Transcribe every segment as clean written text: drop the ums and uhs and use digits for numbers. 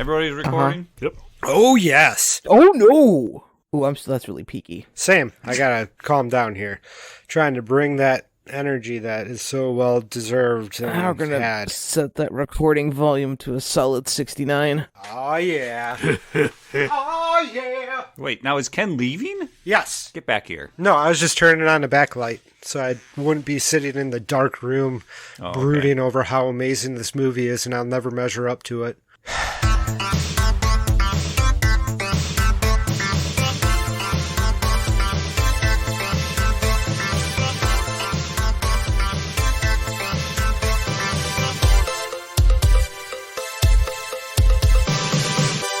Everybody's recording? Yep. Oh, yes. Oh, no. Oh, that's really peaky. Same. I gotta calm down here. Trying to bring that energy that is so well deserved. I'm going to set that recording volume to a solid 69. Oh, yeah. Oh, yeah. Wait, now is Ken leaving? Yes. Get back here. No, I was just turning on the backlight so I wouldn't be sitting in the dark room brooding over how amazing this movie is and I'll never measure up to it.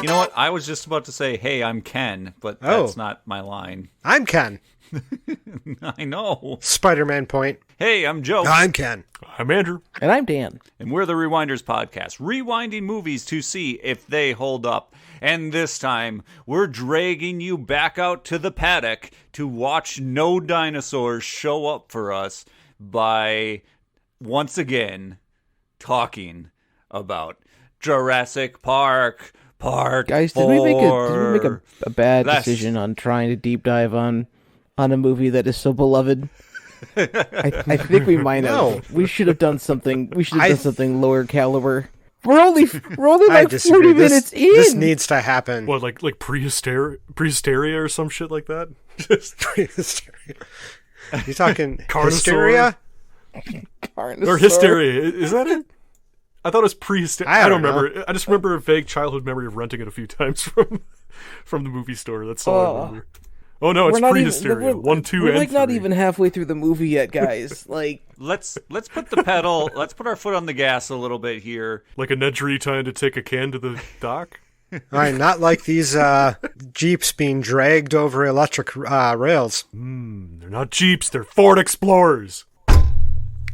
You know what? I was just about to say, hey, I'm Ken, but that's not my line. I'm Ken. I know. Spider-Man point. Hey, I'm Joe. I'm Ken. I'm Andrew. And I'm Dan. And we're the Rewinders Podcast, rewinding movies to see if they hold up. And this time, we're dragging you back out to the paddock to watch no dinosaurs show up for us by, once again, talking about Jurassic Park. Guys, did we make a bad decision on trying to deep dive on a movie that is so beloved? I think we might have. No. We should have done something. We should have done something lower caliber. We're only like 40 minutes in. This needs to happen. What, like prehysteria or some shit like that? Prehysteria. You talking Carnosaur? hysteria? Or hysteria? Is that it? I thought it was prehysteria. I don't remember. I just remember a vague childhood memory of renting it a few times from the movie store. That's all I remember. Oh no, it's prehysteria. 1, 2, we're and like 3. not even halfway through the movie yet, guys. Like, let's put the pedal. Let's put our foot on the gas a little bit here. Like a Nedry trying to take a can to the dock. All right, not like these Jeeps being dragged over electric rails. They're not Jeeps. They're Ford Explorers.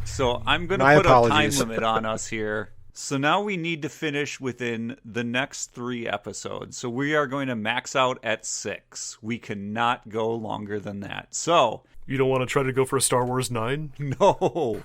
So I'm going to put a time limit on us here. So now we need to finish within the next 3 episodes. So we are going to max out at 6. We cannot go longer than that. So you don't want to try to go for a Star Wars 9? No.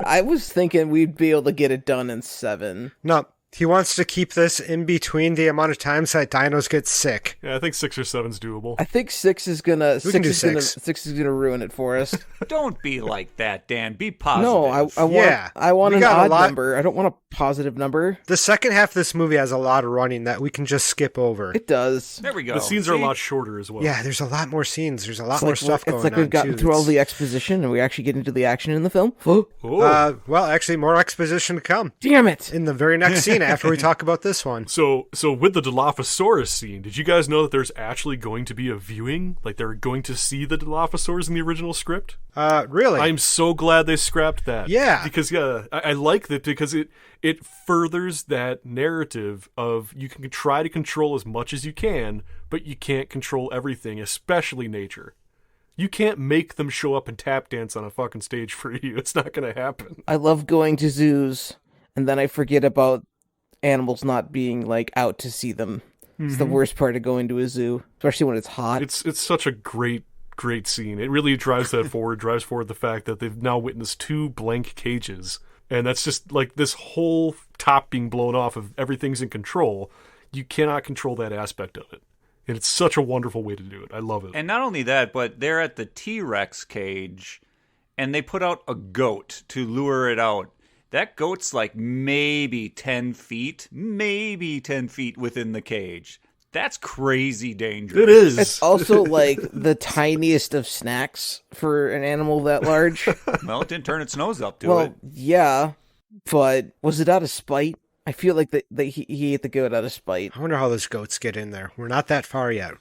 I was thinking we'd be able to get it done in 7. No, he wants to keep this in between the amount of times that dinos get sick. Yeah, I think 6 or 7's doable. I think 6 is gonna can do 6 is gonna ruin it for us. Don't be like that, Dan. Be positive. No, I want an odd number. I don't want a positive number. The second half of this movie has a lot of running that we can just skip over. It does. There we go. The scenes are a lot shorter as well. Yeah, there's a lot more scenes. There's a lot more stuff going on. It's like we've gotten through all the exposition and we actually get into the action in the film. Well, actually, more exposition to come. Damn it! In the very next scene after we talk about this one. So with the Dilophosaurus scene, did you guys know that there's actually going to be a viewing? Like they're going to see the Dilophosaurs in the original script? Really? I'm so glad they scrapped that. Yeah. Because I like that because it furthers that narrative of you can try to control as much as you can, but you can't control everything, especially nature. You can't make them show up and tap dance on a fucking stage for you. It's not going to happen. I love going to zoos, and then I forget about animals not being like out to see them. It's the worst part of going to a zoo, especially when it's hot. It's such a great scene. It really drives that forward, drives forward the fact that they've now witnessed 2 blank cages. And that's just like this whole top being blown off of everything's in control. You cannot control that aspect of it. And it's such a wonderful way to do it. I love it. And not only that, but they're at the T-Rex cage, and they put out a goat to lure it out. That goat's like maybe 10 feet within the cage. That's crazy dangerous. It is. It's also like the tiniest of snacks for an animal that large. Well, it didn't turn its nose up to it. Yeah, but was it out of spite? I feel like he ate the goat out of spite. I wonder how those goats get in there. We're not that far yet.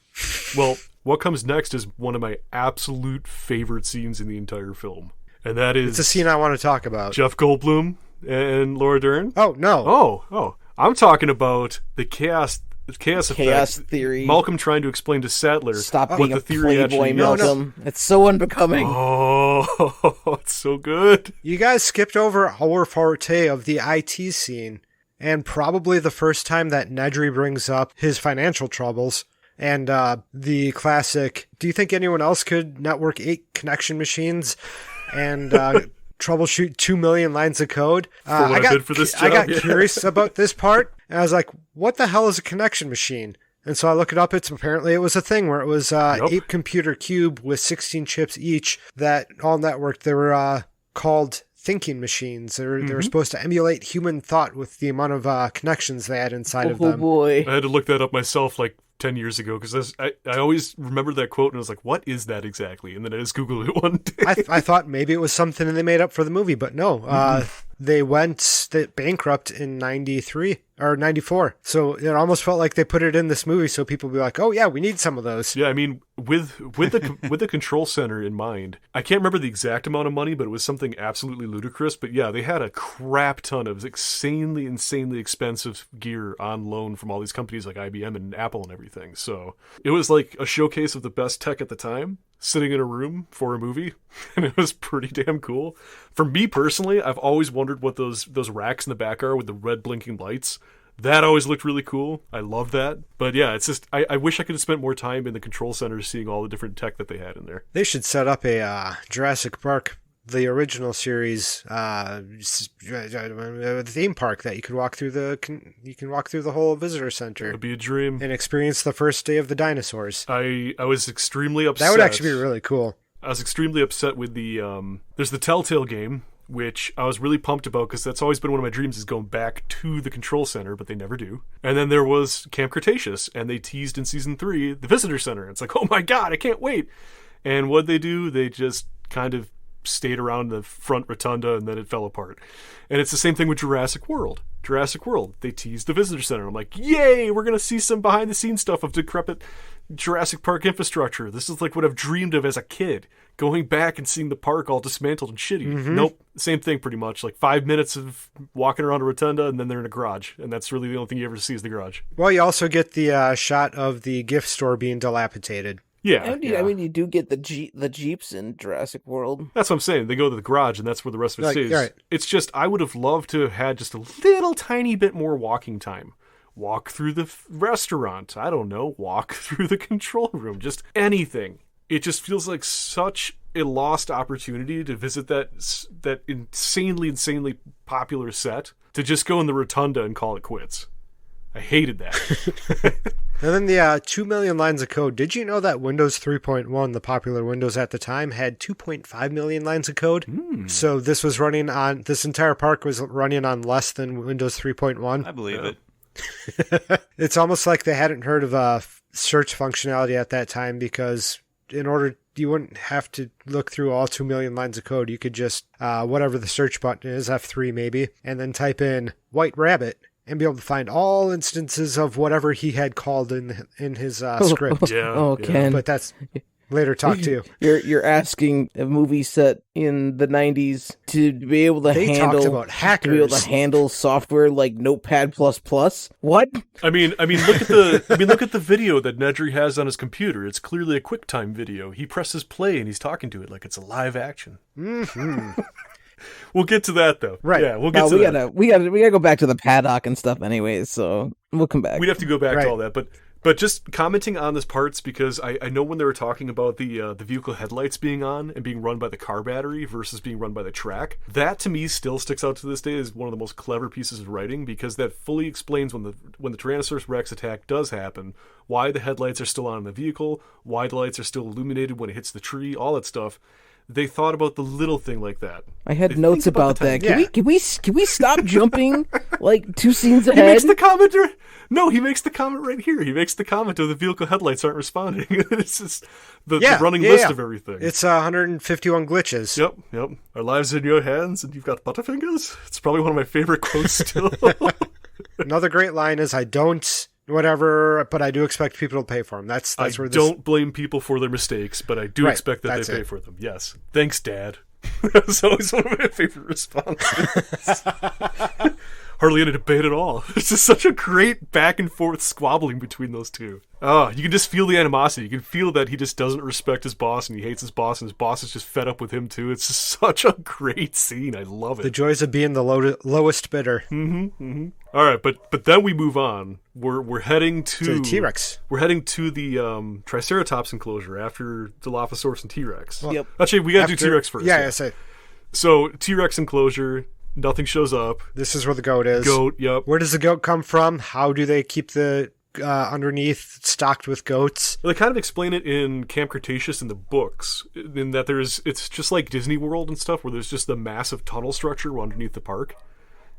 Well, what comes next is one of my absolute favorite scenes in the entire film. And that is... It's a scene I want to talk about. Jeff Goldblum and Laura Dern. Oh, no. Oh. I'm talking about the chaos effect. Theory. Malcolm trying to explain to Sattler Stop what being the a theory playboy, actually Malcolm. It's so unbecoming. Oh, it's so good. You guys skipped over our forte of the IT scene, and probably the first time that Nedry brings up his financial troubles, and the classic, do you think anyone else could network 8 connection machines and troubleshoot 2 million lines of code? I got curious about this part, And I was like, what the hell is a connection machine? And so I look it up. Apparently it was a thing where it was 8 computer cube with 16 chips each that all networked. They were called thinking machines. They were supposed to emulate human thought with the amount of connections they had inside of them. Oh boy! I had to look that up myself like 10 years ago because I always remembered that quote and I was like, what is that exactly? And then I just Googled it one day. I thought maybe it was something they made up for the movie, but no. They went bankrupt in 93 or 94. So it almost felt like they put it in this movie so people would be like, oh yeah, we need some of those. Yeah, I mean, with the control center in mind, I can't remember the exact amount of money, but it was something absolutely ludicrous. But yeah, they had a crap ton of insanely expensive gear on loan from all these companies like IBM and Apple and everything. So it was like a showcase of the best tech at the time, sitting in a room for a movie, and it was pretty damn cool. For me personally, I've always wondered what those racks in the back are with the red blinking lights. That always looked really cool. I love that. But yeah, it's just, I wish I could have spent more time in the control center seeing all the different tech that they had in there. They should set up a Jurassic Park, the original series, theme park that you could walk through the whole visitor center. It would be a dream. And experience the first day of the dinosaurs. I was extremely upset. That would actually be really cool. I was extremely upset with the, there's the Telltale game, which I was really pumped about because that's always been one of my dreams is going back to the control center, but they never do. And then there was Camp Cretaceous, and they teased in season 3 the visitor center. It's like, oh my god, I can't wait. And what'd they do? They just kind of stayed around the front rotunda, and then it fell apart. And it's the same thing with Jurassic World. They teased the visitor center. I'm like, yay, we're going to see some behind-the-scenes stuff of decrepit Jurassic Park infrastructure. This is like what I've dreamed of as a kid. Going back and seeing the park all dismantled and shitty. Nope, same thing pretty much. Like 5 minutes of walking around a rotunda, and then they're in a garage. And that's really the only thing you ever see is the garage. Well, you also get the shot of the gift store being dilapidated. Yeah, I mean, you do get the Jeeps in Jurassic World. That's what I'm saying. They go to the garage, and that's where the rest of it stays. Right. It's just, I would have loved to have had just a little tiny bit more walking time. Walk through the restaurant. I don't know. Walk through the control room. Just anything. It just feels like such a lost opportunity to visit that insanely popular set, to just go in the rotunda and call it quits. I hated that. And then the 2 million lines of code. Did you know that Windows 3.1, the popular Windows at the time, had 2.5 million lines of code? So this entire park was running on less than Windows 3.1. I believe it. It's almost like they hadn't heard of search functionality at that time, because you wouldn't have to look through all 2 million lines of code. You could just, whatever the search button is, F3 maybe, and then type in White Rabbit, and be able to find all instances of whatever he had called in his script. Ken. But that's later talk too. You're asking a movie set in the 90s to be able to talked about hackers. To be able to handle software like Notepad++. What? I mean, look at the video that Nedry has on his computer. It's clearly a QuickTime video. He presses play and he's talking to it like it's a live action. We'll get to that though. Right. Yeah, we'll get to that. We gotta go back to the paddock and stuff anyways, so we'll come back. We'd have to go back to all that, but just commenting on this parts, because I know when they were talking about the vehicle headlights being on and being run by the car battery versus being run by the track, that to me still sticks out to this day as one of the most clever pieces of writing, because that fully explains when the Tyrannosaurus Rex attack does happen, why the headlights are still on in the vehicle, why the lights are still illuminated when it hits the tree, all that stuff. They thought about the little thing like that. I had notes about that. Yeah. Can we stop jumping like 2 scenes He ahead? makes the comment. No, he makes the comment right here. He makes the comment of the vehicle headlights aren't responding. It's just the running list of everything. It's 151 glitches. Yep. Our lives are in your hands, and you've got butterfingers. It's probably one of my favorite quotes still. Another great line is, I don't whatever, but I do expect people to pay for them. That's I where don't blame people for their mistakes, but I do expect that they pay for them. Yes. Thanks, Dad. That's always one of my favorite responses. Hardly any debate at all. It's just such a great back and forth squabbling between those two. Oh, you can just feel the animosity. You can feel that he just doesn't respect his boss, and he hates his boss, and his boss is just fed up with him too. It's just such a great scene. I love it. The joys of being the lowest bidder. All right, but then we move on. We're heading to the T-Rex. We're heading to the Triceratops enclosure after Dilophosaurus and T-Rex. Yep. Actually, we got to do T-Rex first. Yeah, I say. So T-Rex enclosure. Nothing shows up. This is where the goat is. Goat, yep. Where does the goat come from? How do they keep the underneath stocked with goats? Well, they kind of explain it in Camp Cretaceous in the books, in that it's just like Disney World and stuff, where there's just the massive tunnel structure underneath the park.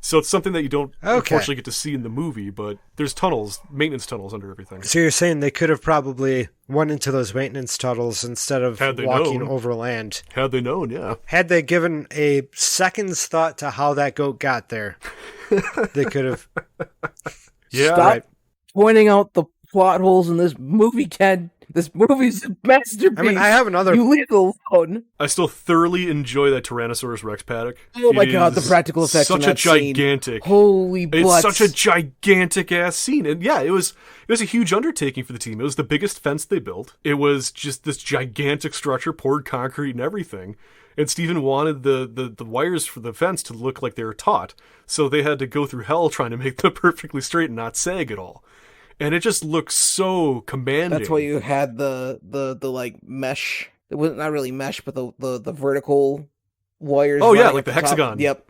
So it's something that you don't unfortunately get to see in the movie, but there's maintenance tunnels under everything. So you're saying they could have probably went into those maintenance tunnels instead of walking over land. Had they known, yeah. Had they given a second's thought to how that goat got there, they could have... Yeah. Stop pointing out the plot holes in this movie, Ken. This movie's a masterpiece. I mean, I have another... You leave it alone. I still thoroughly enjoy that Tyrannosaurus Rex paddock. Oh my god, the practical effects in that gigantic scene. Holy butts. It's such a gigantic ass scene. And yeah, it was a huge undertaking for the team. It was the biggest fence they built. It was just this gigantic structure, poured concrete and everything. And Steven wanted the wires for the fence to look like they were taut. So they had to go through hell trying to make them perfectly straight and not sag at all. And it just looks so commanding. That's why you had the like mesh. It was not really mesh, but the vertical wires. Oh yeah, like the hexagon. Yep.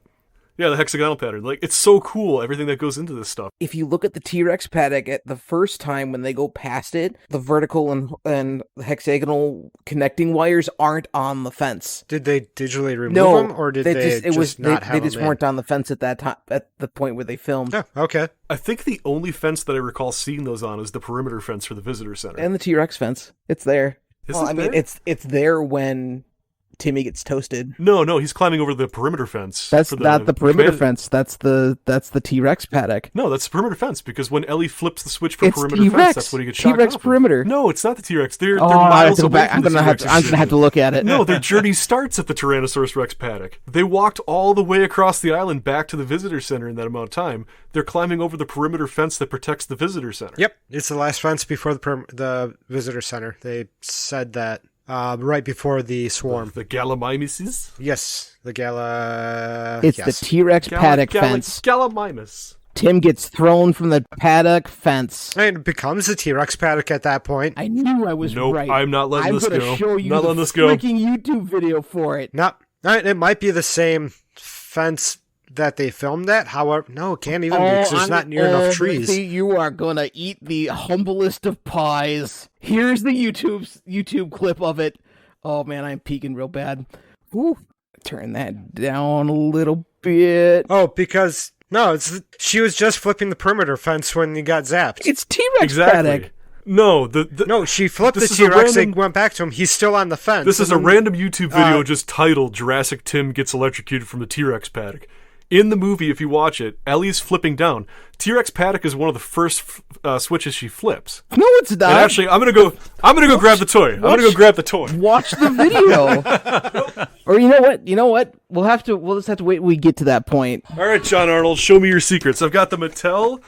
Yeah, the hexagonal pattern. Like, it's so cool, everything that goes into this stuff. If you look at the T-Rex paddock at the first time when they go past it, the vertical and hexagonal connecting wires aren't on the fence. Did they digitally remove them, or did they just not have them? They just weren't on the fence at that time, at the point where they filmed. Yeah, okay. I think the only fence that I recall seeing those on is the perimeter fence for the visitor center. And the T-Rex fence. It's there. I mean, it's there when Timmy gets toasted. No, he's climbing over the perimeter fence. That's not the perimeter fence. That's the T-Rex paddock. No, that's the perimeter fence, because when Ellie flips the switch for perimeter T-Rex. fence, that's when he gets shot. T-Rex perimeter. No, it's not the T-Rex. They're miles away from the T-Rex. I'm gonna have to look at it. No, their journey starts at the Tyrannosaurus Rex paddock. They walked all the way across the island back to the visitor center in that amount of time. They're climbing over the perimeter fence that protects the visitor center. Yep, it's the last fence before the visitor center. They said that. Right before the swarm. The Gallimimuses? Yes, the It's the T-Rex paddock fence. Gallimimus. Tim gets thrown from the paddock fence. And it becomes a T-Rex paddock at that point. I knew I was right. I'm not letting this go. I'm going to show you not the freaking YouTube video for it. No, it might be the same fence that they filmed at. However, no, it can't even be, because there's not near enough trees. You are gonna eat the humblest of pies. Here's the YouTube clip of it. Oh man, I'm peeking real bad. Ooh, turn that down a little bit. Oh, because she was just flipping the perimeter fence when you got zapped. It's T-Rex paddock. No, no, she flipped the T-Rex, they went back to him, he's still on the fence. This is a random YouTube video just titled Jurassic Tim Gets Electrocuted from the T-Rex Paddock. In the movie, if you watch it, Ellie's flipping down. T-Rex paddock is one of the first switches she flips. No, it's not. And actually, I'm gonna go grab the toy. I'm gonna go grab the toy. Watch the video. Or you know what? We'll just have to wait till we get to that point. All right, John Arnold, show me your secrets. I've got the Mattel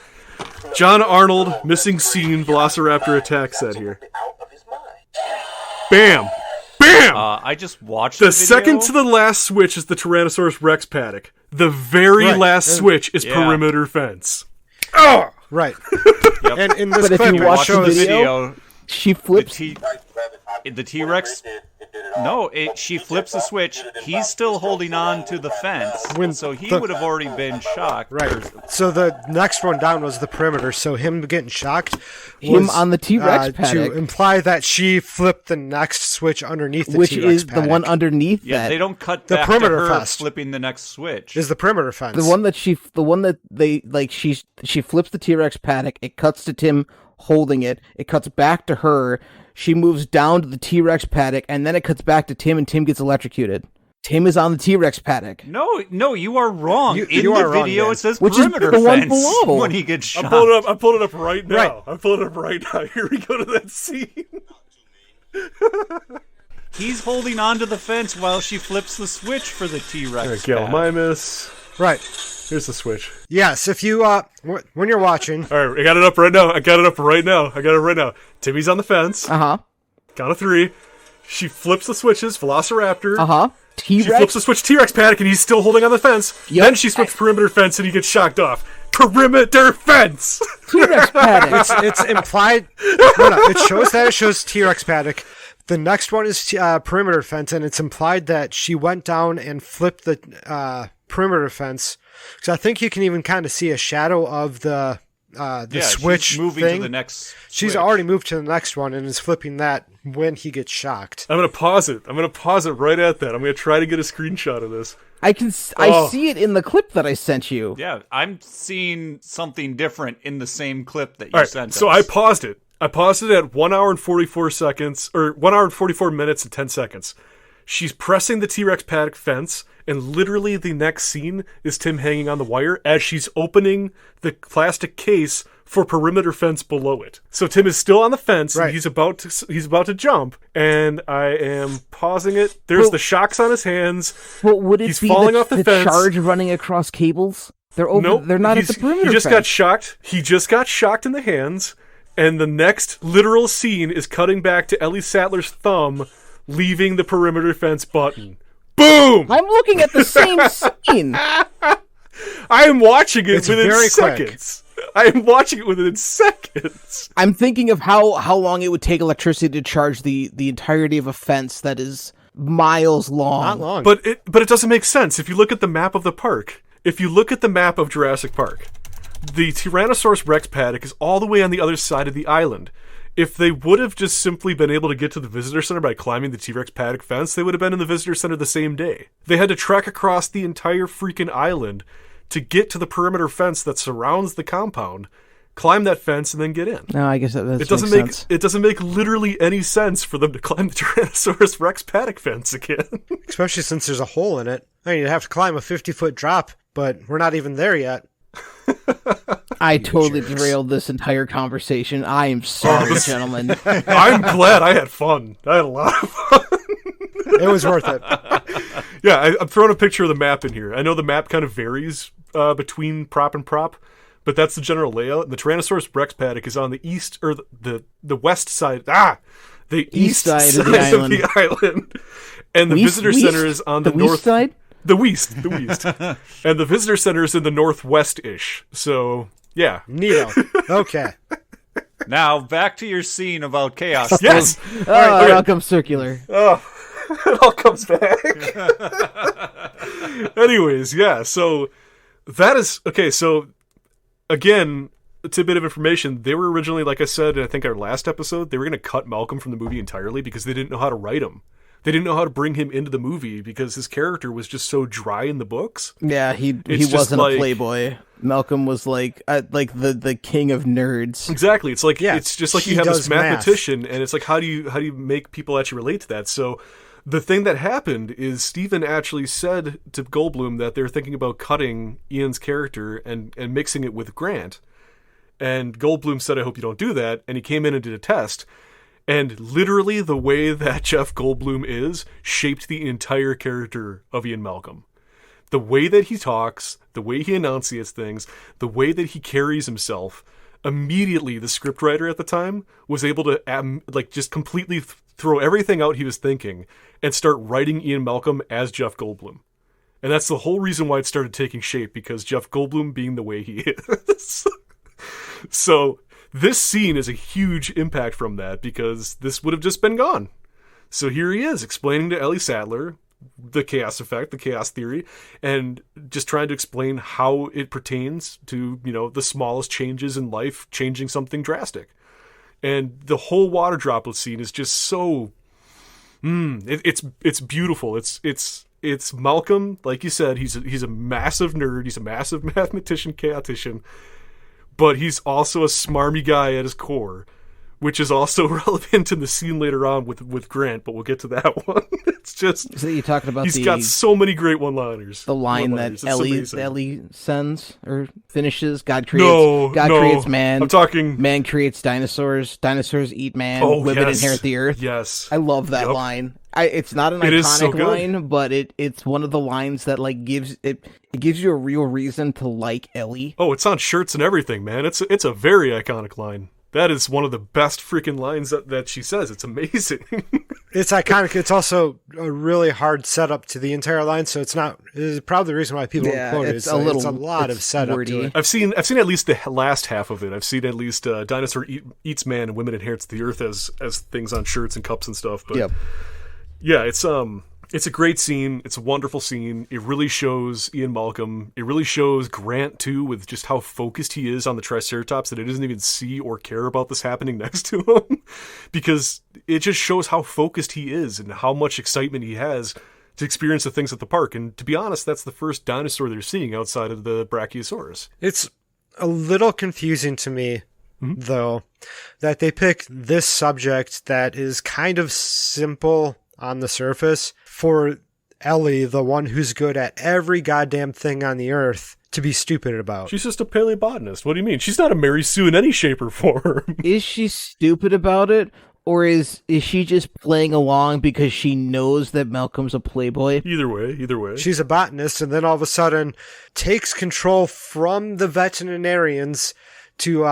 John Arnold missing scene Velociraptor attack set here. Bam! Bam! I just watched the second to the last switch is the Tyrannosaurus Rex paddock. The very last switch is perimeter fence. Oh, right. Yep. And in this clip, if you watch the video, she flips the T-Rex. No, she flips the switch. He's still holding on to the fence, so he would have already been shocked. Right. So the next one down was the perimeter. So him getting shocked was on the T-Rex paddock to imply that she flipped the next switch underneath the T-Rex paddock. Which is the one underneath that. They don't cut the back perimeter to her fence. Flipping the next switch. Is the perimeter fence. The one that she flips the T-Rex paddock. It cuts to Tim holding it. It cuts back to her. She moves down to the T-Rex paddock, and then it cuts back to Tim, and Tim gets electrocuted. Tim is on the T-Rex paddock. No, you are wrong. In the video, it says which perimeter is the fence one below. when he gets shot. I'm pulling it up right now. Right. I'm pulling it up right now. Here we go to that scene. He's holding onto the fence while she flips the switch for the T-Rex. Gallimimus. Right. Here's the switch. Yes, if you, when you're watching. All right, I got it up right now. I got it right now. Timmy's on the fence. Uh-huh. Count of 3. She flips the switches, Velociraptor. Uh-huh. T-Rex. She flips the switch, T-Rex paddock, and he's still holding on the fence. Yep. Then she flips perimeter fence, and he gets shocked off. Perimeter fence! T-Rex paddock. It's implied. No, it shows T-Rex paddock. The next one is perimeter fence, and it's implied that she went down and flipped the perimeter fence. Because I think you can even kind of see a shadow of the switch she's moving thing. to the next She's switch. already moved to the next one and is flipping that when he gets shocked. I'm going to pause it. I'm going to pause it right at that. I'm going to try to get a screenshot of this. I see it in the clip that I sent you. Yeah, I'm seeing something different in the same clip that you sent us. So I paused it. I paused it at 1 hour and 44 seconds, or 1 hour and 44 minutes and 10 seconds. She's pressing the T-Rex paddock fence, and literally the next scene is Tim hanging on the wire as she's opening the plastic case for perimeter fence below it. So Tim is still on the fence, right. and he's about to jump, and I am pausing it. There's the shocks on his hands. Well, would it He's be falling off the fence. charge running across cables? They're over. Nope, They're not at the perimeter He just fence. got shocked. He just got shocked in the hands, and the next literal scene is cutting back to Ellie Sattler's thumb leaving the perimeter fence button. Boom! I'm looking at the same scene. I am watching it within very seconds. I am watching it within seconds. I'm thinking of how long it would take electricity to charge the entirety of a fence that is miles long. Not long. But it doesn't make sense. If you look at the map of the park, if you look at the map of Jurassic Park, the Tyrannosaurus Rex paddock is all the way on the other side of the island. If they would have just simply been able to get to the visitor center by climbing the T-Rex paddock fence, they would have been in the visitor center the same day. They had to trek across the entire freaking island to get to the perimeter fence that surrounds the compound, climb that fence, and then get in. No, I guess that It doesn't makes make sense. it doesn't make literally any sense for them to climb the Tyrannosaurus Rex paddock fence again. Especially since there's a hole in it. I mean, you'd have to climb a 50-foot drop, but we're not even there yet. I totally derailed this entire conversation. I am sorry, gentlemen. I'm glad I had fun. I had a lot of fun. It was worth it. Yeah, I'm throwing a picture of the map in here. I know the map kind of varies between prop and prop, but that's the general layout. And the Tyrannosaurus Rex paddock is on the east, or the west side. The east side of the island. And the visitor center is on the north side. The west. And the visitor center is in the northwest-ish. So, yeah. Neato. Okay. Now, back to your scene about chaos. Yes! Oh, it all comes circular. Oh, it all comes back. Anyways, yeah, so that is... Okay, so, again, a tidbit of information. They were originally, like I said in I think our last episode, they were going to cut Malcolm from the movie entirely because they didn't know how to write him. They didn't know how to bring him into the movie because his character was just so dry in the books. Yeah, he wasn't a playboy. Malcolm was like the king of nerds. Exactly. It's like it's just like you have this mathematician, math. and it's like how do you make people actually relate to that? So the thing that happened is Steven actually said to Goldblum that they're thinking about cutting Ian's character and mixing it with Grant. And Goldblum said, "I hope you don't do that." And he came in and did a test. And literally the way that Jeff Goldblum is shaped the entire character of Ian Malcolm. The way that he talks, the way he enunciates things, the way that he carries himself, immediately the scriptwriter at the time was able to just completely throw everything out he was thinking and start writing Ian Malcolm as Jeff Goldblum. And that's the whole reason why it started taking shape, because Jeff Goldblum being the way he is. So... this scene is a huge impact from that because this would have just been gone. So here he is explaining to Ellie Sattler the chaos effect, the chaos theory, and just trying to explain how it pertains to, the smallest changes in life, changing something drastic. And the whole water droplet scene is just so, it's beautiful. It's Malcolm, like you said, he's a massive nerd. He's a massive mathematician, chaotician. But he's also a smarmy guy at his core, which is also relevant in the scene later on with Grant, but we'll get to that one. It's just... So you're talking about he's got so many great one-liners. The line that Ellie sends or finishes, God creates man. I'm talking... Man creates dinosaurs. Dinosaurs eat man. Women inherit the earth. Yes. I love that line. It's not an iconic line, but it's one of the lines that gives you a real reason to like Ellie. Oh, it's on shirts and everything, man. It's a very iconic line. That is one of the best freaking lines that she says. It's amazing. It's iconic. It's also a really hard setup to the entire line, so it's probably the reason why people quote it. It's a lot of setup wordy. to it. I've seen at least the last half of it. I've seen at least dinosaur eats man and women inherits the earth as things on shirts and cups and stuff. But yeah, it's It's a great scene. It's a wonderful scene. It really shows Ian Malcolm. It really shows Grant, too, with just how focused he is on the Triceratops, that he doesn't even see or care about this happening next to him. Because it just shows how focused he is and how much excitement he has to experience the things at the park. And to be honest, that's the first dinosaur they're seeing outside of the Brachiosaurus. It's a little confusing to me, though, that they pick this subject that is kind of simple on the surface for Ellie, the one who's good at every goddamn thing on the earth, to be stupid about. She's just a paleobotanist. What do you mean? She's not a Mary Sue in any shape or form. Is she stupid about it? Or is she just playing along because she knows that Malcolm's a playboy? Either way. She's a botanist, and then all of a sudden takes control from the veterinarians to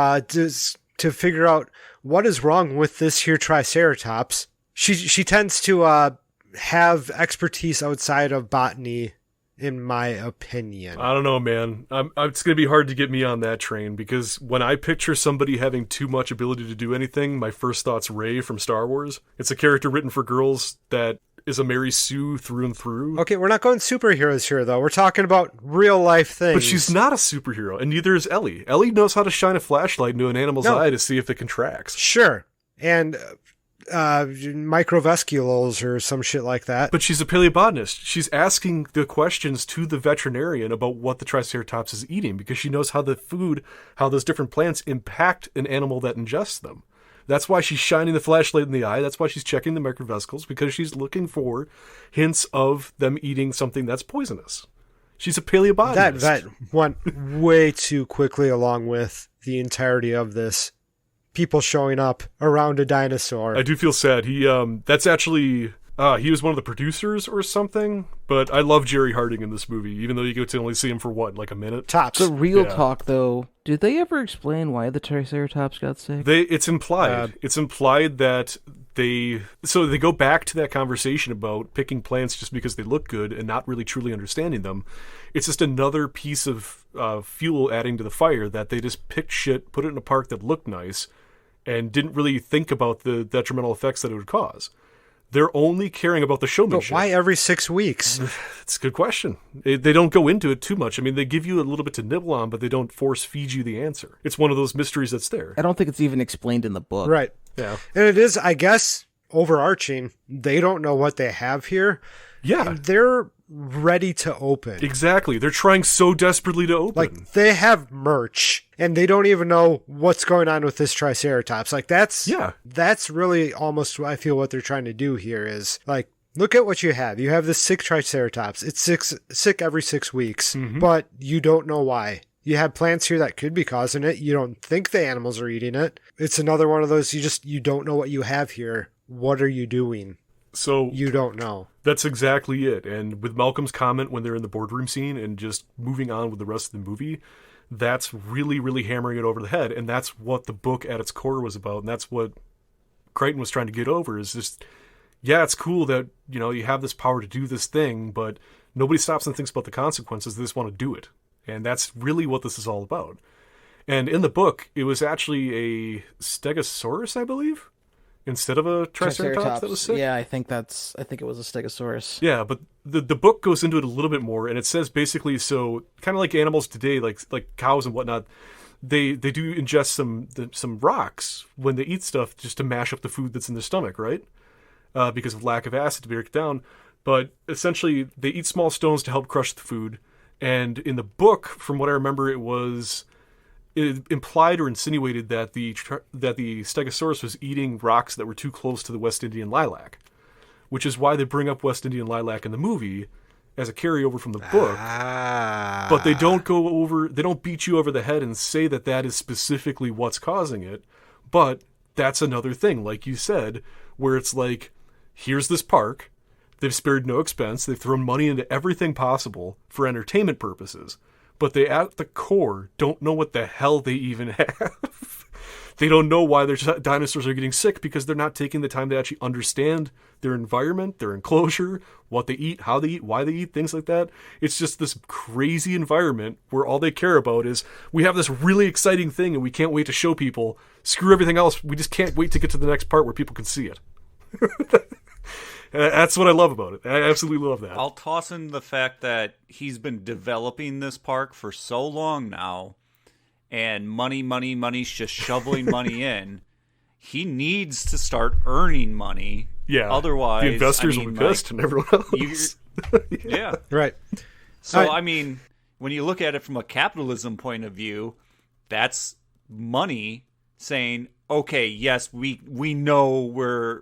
figure out what is wrong with this here Triceratops. She tends to have expertise outside of botany, in my opinion. I don't know, man. It's going to be hard to get me on that train, because when I picture somebody having too much ability to do anything, my first thought's Rey from Star Wars. It's a character written for girls that is a Mary Sue through and through. Okay, we're not going superheroes here, though. We're talking about real-life things. But she's not a superhero, and neither is Ellie. Ellie knows how to shine a flashlight into an animal's eye to see if it contracts. Sure. And microvescules or some shit like that. But she's a paleobotanist. She's asking the questions to the veterinarian about what the Triceratops is eating, because she knows how those different plants impact an animal that ingests them. That's why she's shining the flashlight in the eye. That's why she's checking the microvesicles, because she's looking for hints of them eating something that's poisonous. She's a paleobotanist. That went way too quickly along with the entirety of this. People showing up around a dinosaur. I do feel sad. He was one of the producers or something, but I love Jerry Harding in this movie, even though you get to only see him for like a minute. Tops. The real talk, though, did they ever explain why the Triceratops got sick? It's implied. It's implied that they go back to that conversation about picking plants just because they look good and not really truly understanding them. It's just another piece of fuel adding to the fire, that they just picked shit, put it in a park that looked nice, and didn't really think about the detrimental effects that it would cause. They're only caring about the showmanship. But why every 6 weeks? It's a good question. They don't go into it too much. I mean, they give you a little bit to nibble on, but they don't force feed you the answer. It's one of those mysteries that's there. I don't think it's even explained in the book. Right. Yeah. And it is, I guess, overarching. They don't know what they have here. Yeah. And they're ready to open. Exactly. They're trying so desperately to open. Like, they have merch, and they don't even know what's going on with this Triceratops. Like, that's really almost, I feel, what they're trying to do here is, like, look at what you have. You have this sick Triceratops. It's sick every 6 weeks, but you don't know why. You have plants here that could be causing it. You don't think the animals are eating it. It's another one of those, you don't know what you have here. What are you doing? So you don't know. That's exactly it. And with Malcolm's comment when they're in the boardroom scene and just moving on with the rest of the movie, that's really, really hammering it over the head. And that's what the book at its core was about. And that's what Crichton was trying to get over, is just, yeah, it's cool that, you have this power to do this thing, but nobody stops and thinks about the consequences. They just want to do it. And that's really what this is all about. And in the book, it was actually a Stegosaurus, I believe, instead of a Triceratops that was sick. Yeah, I think it was a Stegosaurus. Yeah, but the book goes into it a little bit more, and it says basically, so kind of like animals today, like cows and whatnot, they do ingest some rocks when they eat stuff just to mash up the food that's in their stomach, right? Because of lack of acid to break it down. But essentially, they eat small stones to help crush the food. And in the book, from what I remember, it implied or insinuated that the Stegosaurus was eating rocks that were too close to the West Indian lilac, which is why they bring up West Indian lilac in the movie as a carryover from the book. But they don't beat you over the head and say that is specifically what's causing it. But that's another thing, like you said, where it's like, here's this park. They've spared no expense. They've thrown money into everything possible for entertainment purposes. But they, at the core, don't know what the hell they even have. They don't know why their dinosaurs are getting sick, because they're not taking the time to actually understand their environment, their enclosure, what they eat, how they eat, why they eat, things like that. It's just this crazy environment where all they care about is, we have this really exciting thing and we can't wait to show people. Screw everything else. We just can't wait to get to the next part where people can see it. That's what I love about it. I absolutely love that. I'll toss in the fact that he's been developing this park for so long now, and money's just shoveling money in. He needs to start earning money. Yeah. Otherwise, the investors will be pissed and everyone else. Yeah. Right. So, I mean, when you look at it from a capitalism point of view, that's money saying, okay, yes, we know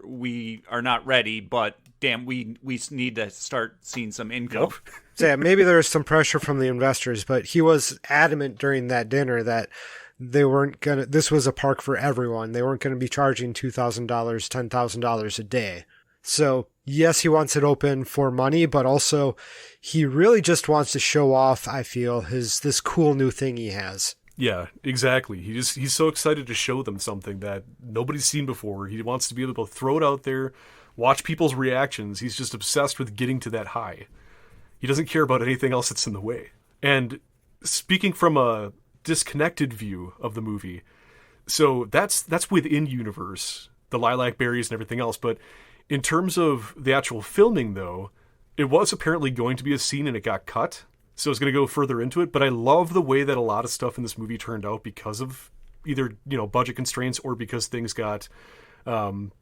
we are not ready, but damn, we need to start seeing some income. Yep. So yeah, maybe there was some pressure from the investors, but he was adamant during that dinner that they weren't gonna. This was a park for everyone. They weren't going to be charging $2,000, $10,000 a day. So yes, he wants it open for money, but also he really just wants to show off, I feel, this cool new thing he has. Yeah, exactly. He's so excited to show them something that nobody's seen before. He wants to be able to throw it out there, watch people's reactions. He's just obsessed with getting to that high. He doesn't care about anything else that's in the way. And speaking from a disconnected view of the movie, so that's within universe, the lilac berries and everything else. But in terms of the actual filming, though, it was apparently going to be a scene and it got cut. So it's going to go further into it. But I love the way that a lot of stuff in this movie turned out because of either, budget constraints or because things got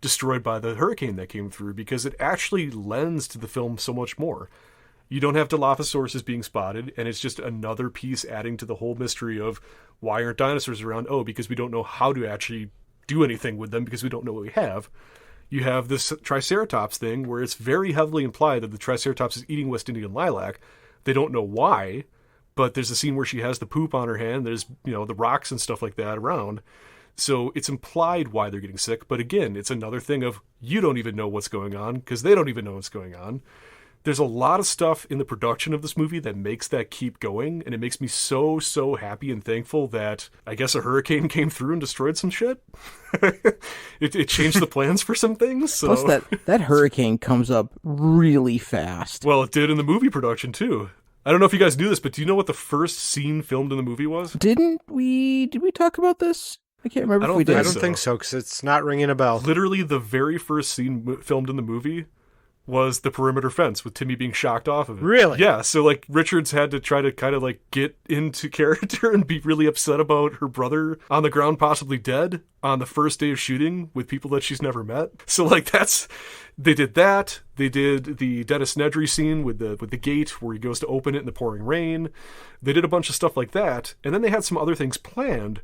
destroyed by the hurricane that came through, because it actually lends to the film so much more. You don't have Dilophosaurus being spotted, and it's just another piece adding to the whole mystery of why aren't dinosaurs around? Oh, because we don't know how to actually do anything with them because we don't know what we have. You have this Triceratops thing where it's very heavily implied that the Triceratops is eating West Indian lilac. They don't know why, but there's a scene where she has the poop on her hand. There's, the rocks and stuff like that around. So it's implied why they're getting sick. But again, it's another thing of you don't even know what's going on because they don't even know what's going on. There's a lot of stuff in the production of this movie that makes that keep going, and it makes me so, so happy and thankful that I guess a hurricane came through and destroyed some shit. It changed the plans for some things. So. Plus, that hurricane comes up really fast. Well, it did in the movie production, too. I don't know if you guys knew this, but do you know what the first scene filmed in the movie was? Did we talk about this? I can't remember if we did. I don't think so, because it's not ringing a bell. Literally, the very first scene filmed in the movie was the perimeter fence with Timmy being shocked off of it. Really? Yeah, so Richards had to try to kind of get into character and be really upset about her brother on the ground possibly dead on the first day of shooting with people that she's never met. So they did that. They did the Dennis Nedry scene with the gate where he goes to open it in the pouring rain. They did a bunch of stuff like that, and then they had some other things planned,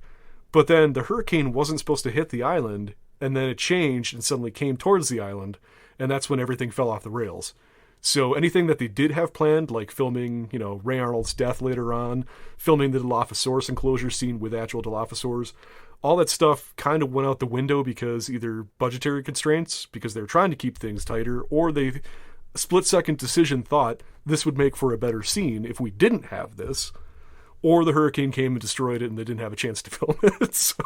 but then the hurricane wasn't supposed to hit the island, and then it changed and suddenly came towards the island. And that's when everything fell off the rails. So anything that they did have planned, like filming, Ray Arnold's death later on, filming the Dilophosaurus enclosure scene with actual Dilophosaurs, all that stuff kind of went out the window because either budgetary constraints, because they were trying to keep things tighter, or they split-second decision thought this would make for a better scene if we didn't have this, or the hurricane came and destroyed it and they didn't have a chance to film it. So...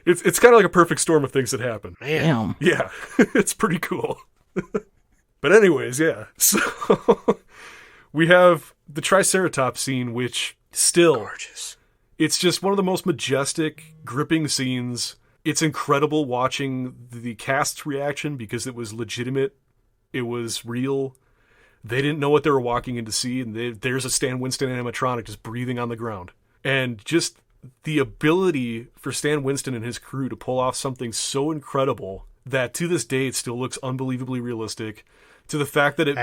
It's kind of like a perfect storm of things that happen. Damn. Yeah, it's pretty cool. But anyways, yeah. So we have the Triceratops scene, which still... Gorgeous. It's just one of the most majestic, gripping scenes. It's incredible watching the cast's reaction because it was legitimate. It was real. They didn't know what they were walking in to see, and there's a Stan Winston animatronic just breathing on the ground. And just... the ability for Stan Winston and his crew to pull off something so incredible that to this day it still looks unbelievably realistic, to the fact that it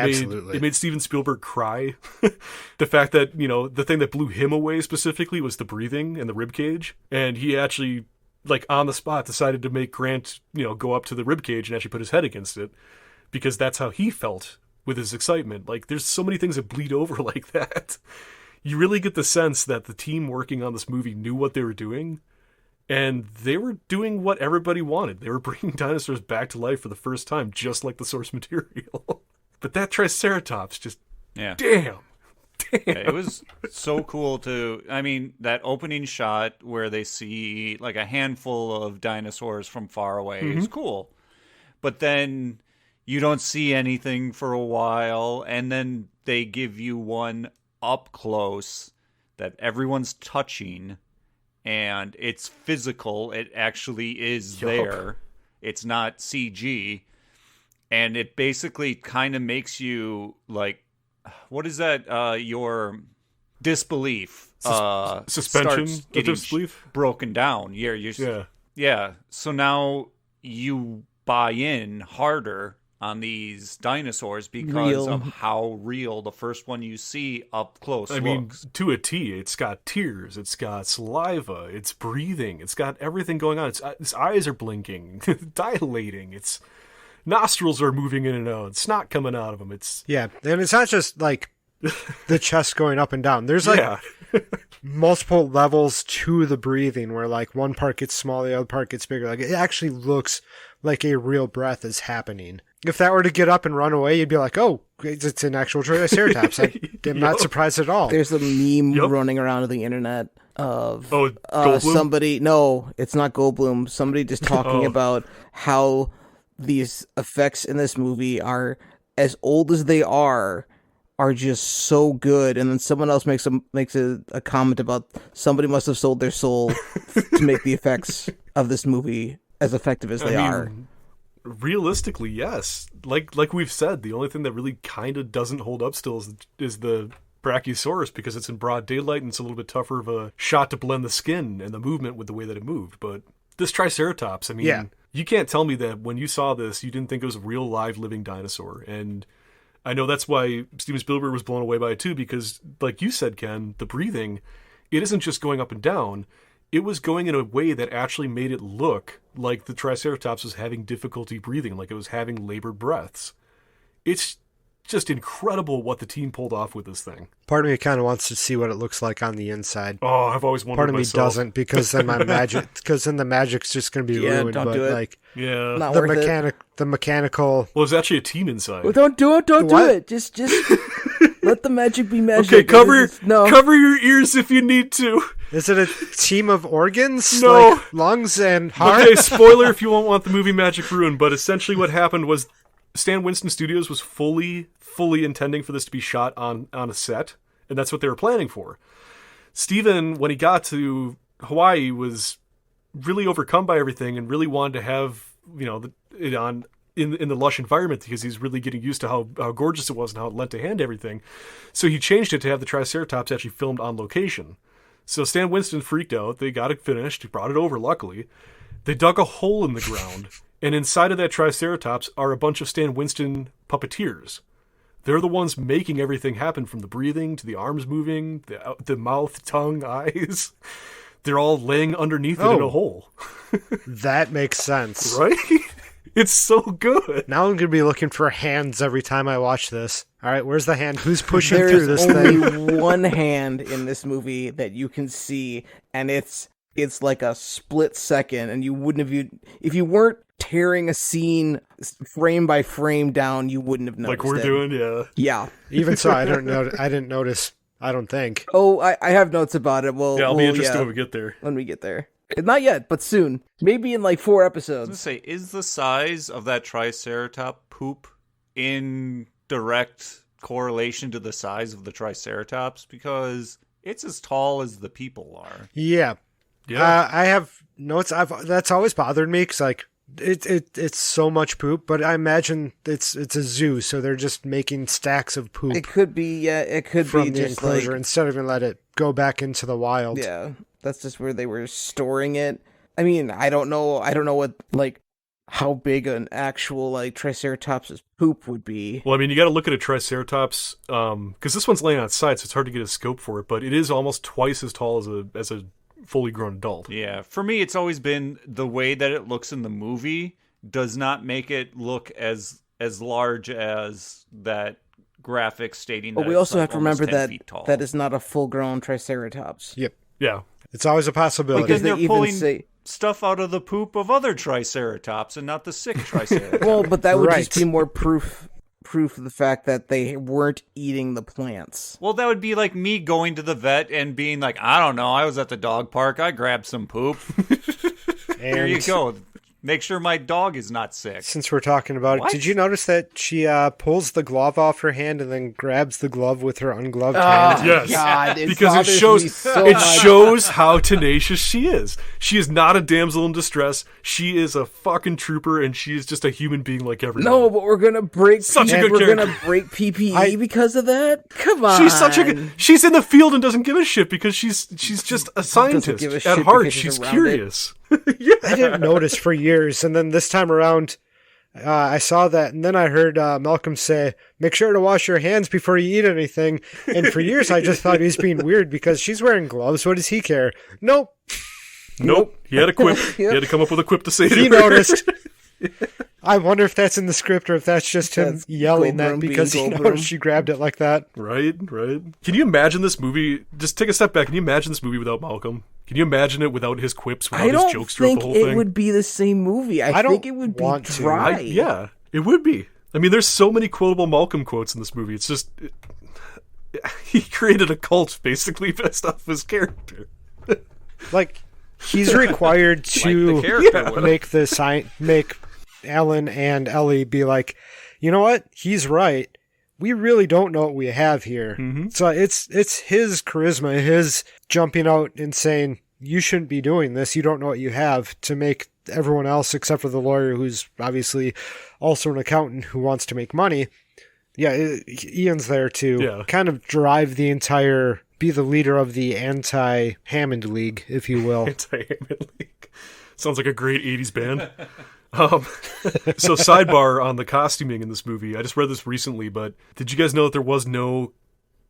made Steven Spielberg cry. The fact that, the thing that blew him away specifically was the breathing and the rib cage. And he actually, on the spot, decided to make Grant, go up to the rib cage and actually put his head against it because that's how he felt with his excitement. There's so many things that bleed over like that. You really get the sense that the team working on this movie knew what they were doing, and they were doing what everybody wanted. They were bringing dinosaurs back to life for the first time, just like the source material. But that Triceratops, just, damn. Yeah, it was so cool that opening shot where they see a handful of dinosaurs from far away is cool. But then you don't see anything for a while, and then they give you one up close that everyone's touching, and it's physical. It actually is there. It's not CG. and it basically kind of makes you like, what is that? Your disbelief, suspension starts of getting disbelief broken down. Yeah. So now you buy in harder on these dinosaurs because of how real the first one you see up close looks. I mean, to a T, it's got tears, it's got saliva, it's breathing, it's got everything going on. Its eyes are blinking, dilating, its nostrils are moving in and out, snot coming out of them. Yeah, and it's not just like the chest going up and down. There's like multiple levels to the breathing where like one part gets small, the other part gets bigger. Like it actually looks like a real breath is happening. If that were to get up and run away, you'd be like, oh, it's an actual Triceratops. I'm not surprised at all. There's a meme running around the internet of Goldblum? No, it's not Goldblum. Somebody just talking about how these effects in this movie are, as old as they are just so good. And then someone else makes a comment about somebody must have sold their soul to make the effects of this movie as effective as they are. Realistically, yes. Like we've said, the only thing that really kind of doesn't hold up still is the Brachiosaurus, because it's in broad daylight and it's a little bit tougher of a shot to blend the skin and the movement with the way that it moved. But this Triceratops, I mean, you can't tell me that when you saw this, you didn't think it was a real live living dinosaur. And I know that's why Steven Spielberg was blown away by it too, because like you said, Ken, the breathing, it isn't just going up and down. It was going in a way that actually made it look like the Triceratops was having difficulty breathing, like it was having labored breaths. It's just incredible what the team pulled off with this thing. Part of me kind of wants to see what it looks like on the inside. Oh, I've always wondered. Part of me myself. doesn't, because then the magic's just going to be ruined. Don't but do it. like, Not the mechanical. Well, there's actually a team inside. Well, don't do it. Don't do it. Just let the magic be magic. Okay, cover your ears if you need to. Is it a team of organs? No. Like lungs and heart? Okay, spoiler if you won't want the movie magic ruined, but essentially what happened was Stan Winston Studios was fully intending for this to be shot on a set, and that's what they were planning for. Steven, when he got to Hawaii, was really overcome by everything and really wanted to have, it on in the lush environment, because he's really getting used to how gorgeous it was and how it lent a hand to everything. So he changed it to have the Triceratops actually filmed on location. So Stan Winston freaked out. They got it finished. He brought it over, luckily. They dug a hole in the ground, and inside of that Triceratops are a bunch of Stan Winston puppeteers. They're the ones making everything happen, from the breathing to the arms moving, the mouth, tongue, eyes. They're all laying underneath it in a hole. That makes sense. Right? It's so good. Now I'm going to be looking for hands every time I watch this. All right, where's the hand? Who's pushing through this thing? There's only one hand in this movie that you can see, and it's like a split second, and you wouldn't have, if you weren't tearing a scene frame by frame down, you wouldn't have noticed. Like we're doing, yeah. Yeah. Even so, I didn't notice. I don't think. Oh, I have notes about it. Well, I'll be interested when we get there. When we get there. Not yet, but soon. Maybe in like 4 episodes. I was going to say, is the size of that Triceratops poop in direct correlation to the size of the Triceratops? Because it's as tall as the people are. Yeah. I have notes. That's always bothered me, because like it's so much poop. But I imagine it's a zoo, so they're just making stacks of poop. It could be. Yeah, it could from be the just enclosure like, instead of let it go back into the wild. Yeah, that's just where they were storing it. I mean, I don't know what like how big an actual like Triceratops' poop would be. Well, I mean, you got to look at a Triceratops, because this one's laying outside, so it's hard to get a scope for it. But it is almost twice as tall as a fully grown adult. Yeah, for me, it's always been the way that it looks in the movie does not make it look as large as that graphic stating. But we also have to remember that is not a full-grown Triceratops. Yep. Yeah. It's always a possibility. Because they're pulling stuff out of the poop of other Triceratops and not the sick Triceratops. Well, but that would just be more proof of the fact that they weren't eating the plants. Well, that would be like me going to the vet and being like, I don't know, I was at the dog park, I grabbed some poop. Here you go. Make sure my dog is not sick. Since we're talking about What? it, did you notice that she pulls the glove off her hand and then grabs the glove with her ungloved Oh, hand? Yes, God, it because it bothers shows me so it much. shows how tenacious she is. She is not a damsel in distress. She is a fucking trooper, and she is just a human being like everyone. No, but we're gonna break. Such a good we're character. gonna break PPE because of that. Come on, She's such a good. She's in the field and doesn't give a shit because she's just a scientist give a at shit heart. because She's she's around curious. Yeah. I didn't notice for years, and then this time around, I saw that, and then I heard Malcolm say, "Make sure to wash your hands before you eat anything." And for years, I just thought he was being weird because she's wearing gloves. What does he care? Nope, Nope. He had a quip. He had to come up with a quip to say to he her. noticed. I wonder if that's in the script or if that's just him That's yelling Goldblum that because he being noticed Goldblum. she grabbed it like that. Right. Can you imagine this movie? Just take a step back. Can you imagine this movie without Malcolm? Can you imagine it without his quips, without I his don't jokes throughout think the whole it thing? would be the same movie. I don't think it would be want to. dry. Yeah, it would be. I mean, there's so many quotable Malcolm quotes in this movie. It's just he created a cult basically based off his character. Like, he's required Like the to character would. make Alan and Ellie be like, you know what? He's right. We really don't know what we have here. So it's his charisma, his jumping out and saying, you shouldn't be doing this. You don't know what you have, to make everyone else except for the lawyer, who's obviously also an accountant who wants to make money. Yeah, Ian's there to kind of drive the entire, be the leader of the anti-Hammond League, if you will. Anti-Hammond League. Sounds like a great 80s band. So sidebar on the costuming in this movie. I just read this recently, but did you guys know that there was no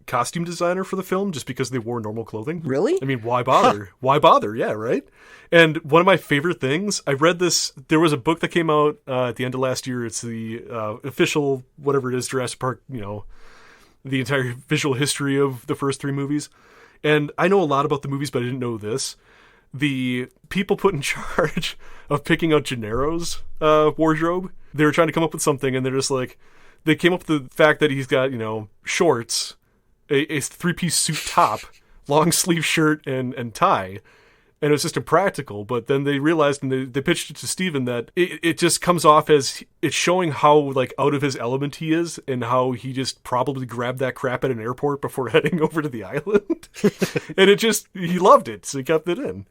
costume designer for the film just because they wore normal clothing? Really? I mean, why bother? Why bother? Yeah, right? And one of my favorite things, I read this, there was a book that came out at the end of last year. It's the official, whatever it is, Jurassic Park, the entire official history of the first 3 movies. And I know a lot about the movies, but I didn't know this. The people put in charge of picking out Gennaro's wardrobe, they were trying to come up with something, and they're just like, they came up with the fact that he's got, shorts, a 3-piece suit top, long sleeve shirt, and tie. And it was just impractical, but then they realized, and they pitched it to Steven, that it just comes off as it's showing how out of his element he is, and how he just probably grabbed that crap at an airport before heading over to the island. And he loved it, so he kept it in.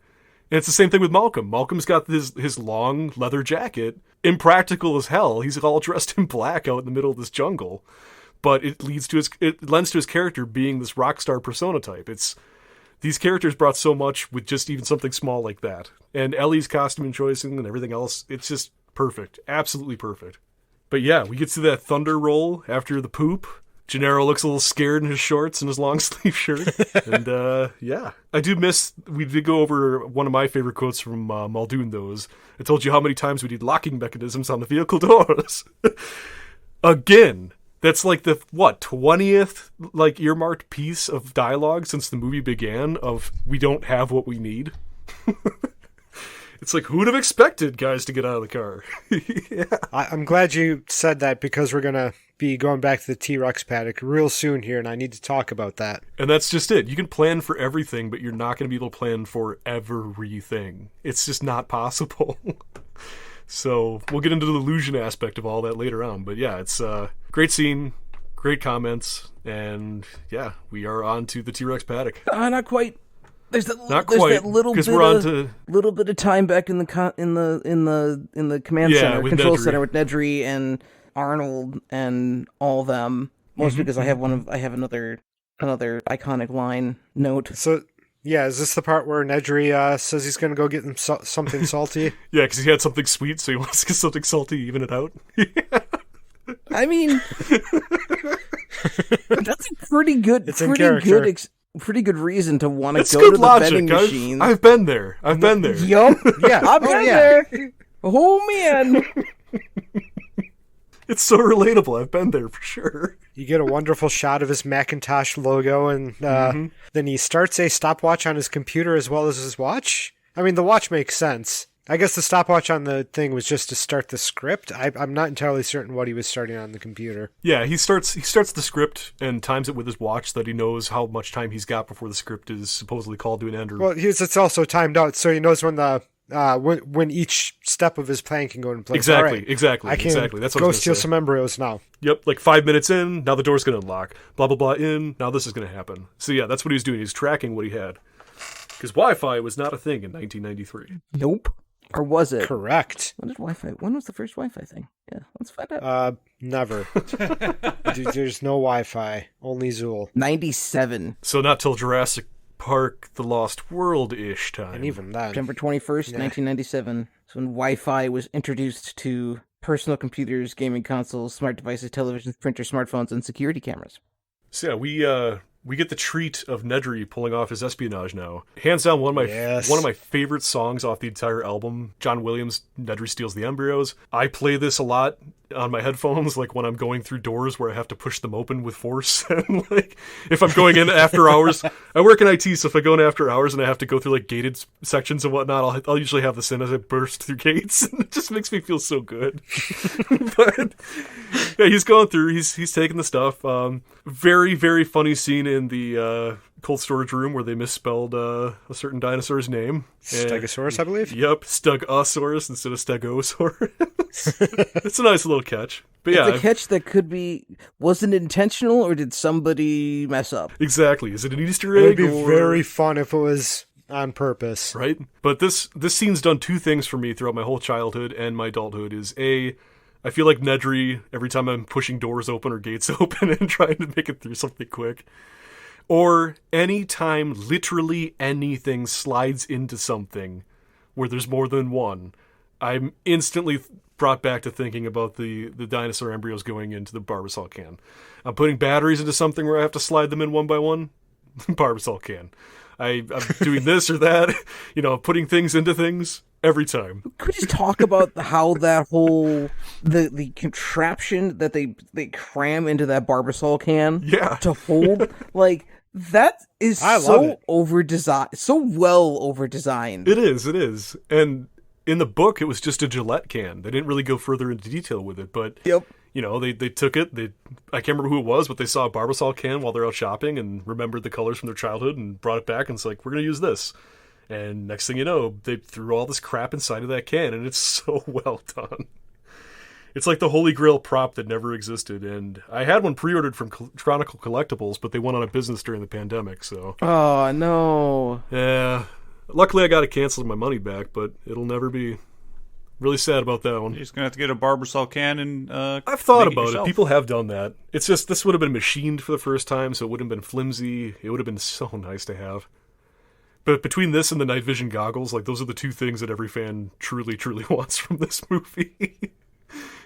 And it's the same thing with Malcolm. Malcolm's got his long leather jacket, impractical as hell. He's all dressed in black out in the middle of this jungle, but it lends to his character being this rock star persona type. These characters brought so much with just even something small like that. And Ellie's costume choicing and everything else, it's just perfect. Absolutely perfect. But yeah, we get to that thunder roll after the poop. Gennaro looks a little scared in his shorts and his long sleeve shirt. And yeah. We did go over one of my favorite quotes from Muldoon, though. I told you how many times we need locking mechanisms on the vehicle doors. Again. That's like the, 20th, earmarked piece of dialogue since the movie began of we don't have what we need. It's like, who'd have expected guys to get out of the car? Yeah. I'm glad you said that, because we're going to be going back to the T-Rex paddock real soon here, and I need to talk about that. And that's just it. You can plan for everything, but you're not going to be able to plan for everything. It's just not possible. So we'll get into the illusion aspect of all that later on. But yeah, it's a great scene, great comments, and yeah, we are on to the T-Rex paddock. Not quite. There's that little bit, we're on to little bit of time back in the command center, with control Nedry. center with Nedry and Arnold and all them. Mostly because I have another iconic line note. So, yeah, is this the part where Nedry says he's going to go get him something salty? Yeah, because he had something sweet, so he wants to get something salty, even it out. I mean, that's a pretty good, It's in character. pretty good reason to want to It's go good to the logic. vending machine. I've been there. Yup. Yeah. I've been there. Oh man. It's so relatable. I've been there for sure. You get a wonderful shot of his Macintosh logo, and then he starts a stopwatch on his computer as well as his watch. I mean, the watch makes sense. I guess the stopwatch on the thing was just to start the script. I'm not entirely certain what he was starting on the computer. Yeah, he starts the script and times it with his watch so that he knows how much time he's got before the script is supposedly called to an end. Well, it's also timed out, so he knows when the when each step of his plan can go into place. Exactly, All right, exactly, I can exactly. That's what I go was steal gonna say. some embryos now. Yep, like 5 minutes in, now the door's going to unlock. Blah, blah, blah, in, now this is going to happen. So yeah, that's what he was doing. He's tracking what he had. Because Wi-Fi was not a thing in 1993. Nope. Or was it? Correct. When was the first Wi-Fi thing? Yeah, let's find out. Never. There's no Wi-Fi. Only Zool. 97. So not till Jurassic Park, The Lost World-ish time. And even then. September 21st, 1997. So when Wi-Fi was introduced to personal computers, gaming consoles, smart devices, televisions, printers, smartphones, and security cameras. So yeah, we get the treat of Nedry pulling off his espionage now. Hands down, one of my favorite songs off the entire album. John Williams, Nedry Steals the Embryos. I play this a lot on my headphones, like when I'm going through doors where I have to push them open with force. And like if I'm going in after hours, I work in IT, so if I go in after hours and I have to go through like gated sections and whatnot, I'll usually have this in as I burst through gates. And it just makes me feel so good. But yeah, he's going through. He's taking the stuff. Very, very funny scene in the cold storage room where they misspelled a certain dinosaur's name. Stegosaurus, I believe? Yep, Stegosaurus instead of Stegosaurus. It's a nice little catch. But yeah, it's a catch that wasn't intentional, or did somebody mess up? Exactly. Is it an Easter It egg? would be very fun if it was on purpose. Right? But this scene's done two things for me throughout my whole childhood and my adulthood. Is A, I feel like Nedry every time I'm pushing doors open or gates open and trying to make it through something quick. Or anytime literally anything slides into something where there's more than one, I'm instantly brought back to thinking about the dinosaur embryos going into the Barbasol can. I'm putting batteries into something where I have to slide them in one by one, Barbasol can. I'm doing this or that, putting things into things every time. Could we just talk about how that whole the contraption that they cram into that Barbasol can to hold, like, that is so over-designed, so well over-designed. It is. And in the book, it was just a Gillette can. They didn't really go further into detail with it, but yep. They took it. I can't remember who it was, but they saw a Barbasol can while they're out shopping and remembered the colors from their childhood and brought it back and it's like, we're going to use this. And next thing you know, they threw all this crap inside of that can, and it's so well done. It's like the Holy Grail prop that never existed, and I had one pre-ordered from Chronicle Collectibles, but they went out of business during the pandemic, so... Oh, no. Yeah. Luckily, I got it canceled and my money back, but it'll never be. Really sad about that one. You're just going to have to get a Barbasol can and I've thought about it. People have done that. It's just, this would have been machined for the first time, so it wouldn't have been flimsy. It would have been so nice to have. But between this and the night vision goggles, like, those are the two things that every fan truly, truly wants from this movie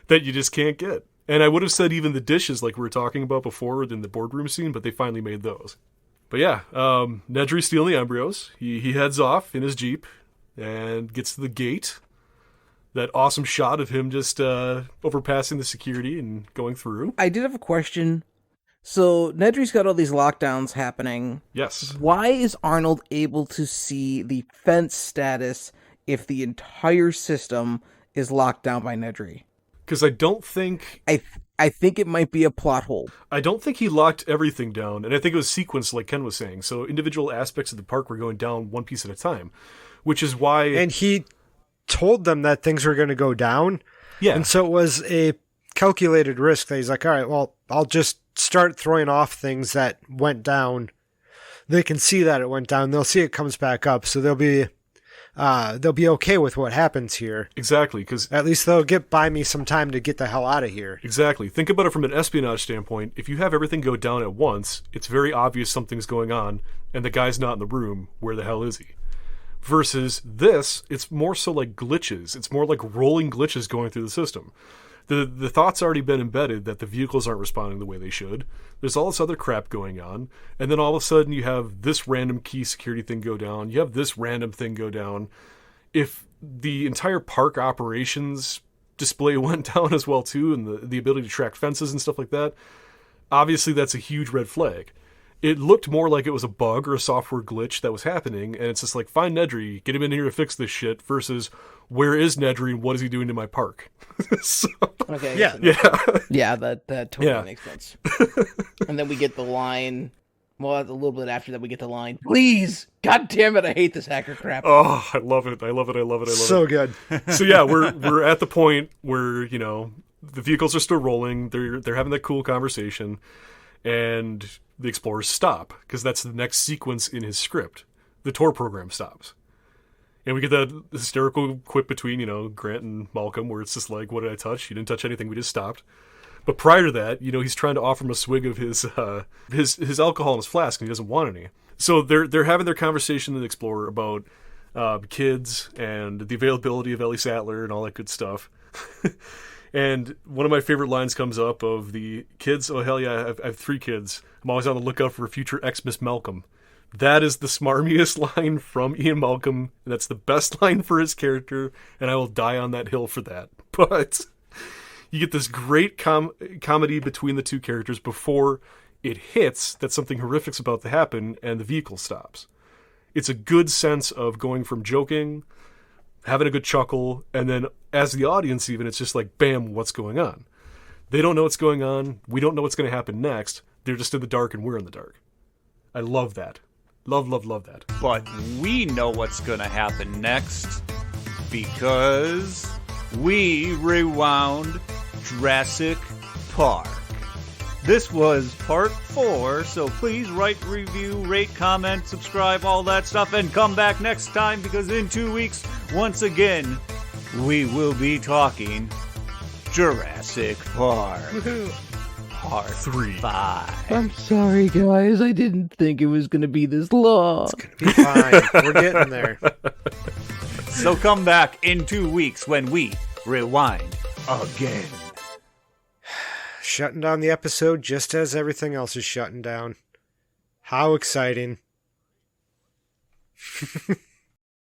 that you just can't get. And I would have said even the dishes, like we were talking about before in the boardroom scene, but they finally made those. But yeah, Nedry stealing the embryos. He heads off in his Jeep and gets to the gate. That awesome shot of him just overpassing the security and going through. I did have a question. So Nedry's got all these lockdowns happening. Yes. Why is Arnold able to see the fence status if the entire system is locked down by Nedry? Because I don't think... I think it might be a plot hole. I don't think he locked everything down, and I think it was sequenced like Ken was saying. So individual aspects of the park were going down one piece at a time, which is why... And he told them that things were going to go down. Yeah. And so it was a calculated risk that he's like, all right, well, I'll just start throwing off things that went down. They can see that it went down. They'll see it comes back up. So they'll be okay with what happens here. Exactly, because at least they'll get by me some time to get the hell out of here. Exactly. Think about it from an espionage standpoint. If you have everything go down at once, it's very obvious something's going on, and the guy's not in the room. Where the hell is he? Versus this, it's more so like glitches. It's more like rolling glitches going through the system. The thought's already been embedded that the vehicles aren't responding the way they should. There's all this other crap going on. And then all of a sudden you have this random key security thing go down. You have this random thing go down. If the entire park operations display went down as well too, and the ability to track fences and stuff like that, obviously that's a huge red flag. It looked more like it was a bug or a software glitch that was happening, and it's just like, find Nedry, get him in here to fix this shit, versus where is Nedry and what is he doing to my park? So, okay. Yeah. Yeah, that totally makes sense. And then we get the line, Well, a little bit after that, we get the line, "Please, God damn it, I hate this hacker crap." Oh, I love it. I love it. So good. So yeah, we're at the point where, you know, the vehicles are still rolling. They're having that cool conversation, and the explorers stop because that's the next sequence in his script. The Tor program stops, and we get that hysterical quip between, you know, Grant and Malcolm, where it's just like, "What did I touch? You didn't touch anything. We just stopped." But prior to that, you know, he's trying to offer him a swig of his alcohol in his flask, and he doesn't want any. So they're having their conversation in the Explorer about kids and the availability of Ellie Sattler and all that good stuff. And one of my favorite lines comes up of the kids. "Oh, hell yeah, I have 3 kids. I'm always on the lookout for a future ex-Miss Malcolm." That is the smarmiest line from Ian Malcolm, and that's the best line for his character, and I will die on that hill for that. But you get this great comedy between the two characters before it hits that something horrific's about to happen and the vehicle stops. It's a good sense of going from joking, having a good chuckle, and then as the audience even, it's just like, bam, what's going on? They don't know what's going on. We don't know what's going to happen next. They're just in the dark and we're in the dark. I love that. Love that. But we know what's going to happen next because we rewound Jurassic Park. This was part 4, so please write, review, rate, comment, subscribe, all that stuff, and come back next time because in 2 weeks, once again, we will be talking Jurassic Park. Woohoo. Part 3. 5. I'm sorry, guys. I didn't think it was going to be this long. It's going to be fine. We're getting there. So come back in 2 weeks when we rewind again. Shutting down the episode just as everything else is shutting down. How exciting.